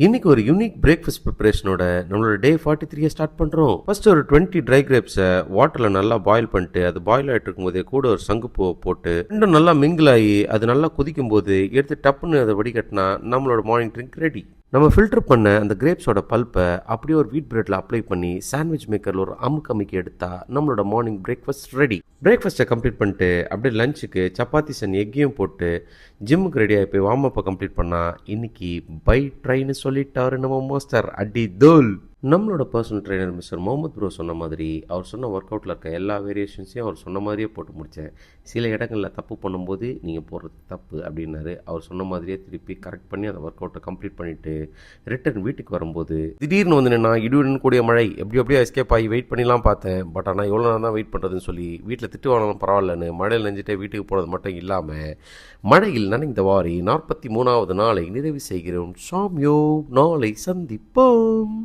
இன்னைக்கு ஒரு unique breakfast ப்ரிப்பரேஷனோட நம்மளோட டே 43 ஸ்டார்ட் பண்ணுறோம். ஃபர்ஸ்ட் ஒரு 20 ட்ரை கிரேப்ஸை வாட்டரில் நல்லா பாயில் பண்ணிட்டு அது பாயில் ஆகிட்டு இருக்கும்போதே கூட ஒரு சங்குப்பூவை போட்டு ரெண்டும் நல்லா மிங்கிள் ஆகி அது நல்லா கொதிக்கும் போது எடுத்து டப்புன்னு அதை வடிகட்டினா நம்மளோட மார்னிங் ட்ரிங்க் ரெடி. நம்ம ஃபில்டர் பண்ண அந்த கிரேப்ஸோட பல்ப்பை அப்படியே ஒரு வீட் பிரெட்டில் அப்ளை பண்ணி சாண்ட்விச் மேக்கரில் ஒரு அமுக்கி எடுத்தா நம்மளோட மார்னிங் பிரேக்ஃபாஸ்ட் ரெடி. பிரேக்ஃபாஸ்ட்டை கம்ப்ளீட் பண்ணிட்டு அப்படியே லஞ்சுக்கு சப்பாத்தி சன் எக்கையும் போட்டு ஜிம்முக்கு ரெடியாக போய் வார்ம் அப்பை கம்ப்ளீட் பண்ணால் இன்னைக்கு பை ட்ரைன்னு சொல்லிட்டாரு நம்ம மாஸ்டர் அடி தோல். நம்மளோட personal trainer mister Muhammad bro சொன்ன மாதிரி அவர் சொன்ன ஒர்க் அவுட்டில் இருக்க எல்லா வேரியேஷன்ஸையும் அவர் சொன்ன மாதிரியே போட்டு முடித்தேன். சில இடங்களில் தப்பு பண்ணும்போது நீங்கள் போடுறது தப்பு அப்படின்னாரு. அவர் சொன்ன மாதிரியே திருப்பி கரெக்ட் பண்ணி அந்த ஒர்க் அவுட்டை கம்ப்ளீட் பண்ணிவிட்டு ரிட்டர்ன் வீட்டுக்கு வரும்போது திடீர்னு வந்து நான் இடியுடன் கூடிய மழை எப்படியோ எஸ்கேப் ஆகி வெயிட் பண்ணிலாம் பார்த்தேன். பட் ஆனால் எவ்வளோ நேரம் தான் வெயிட் பண்ணுறதுன்னு சொல்லி வீட்டில் திட்டு வாங்கலாம் பரவாயில்லன்னு மழையில் நெஞ்சிட்டே வீட்டுக்கு போகிறது மட்டும் இல்லாமல் மழையில் நனைந்த வாரி 43வது நாளை நிறைவு செய்கிறோம். சாமியோ நாளை சந்திப்போம்.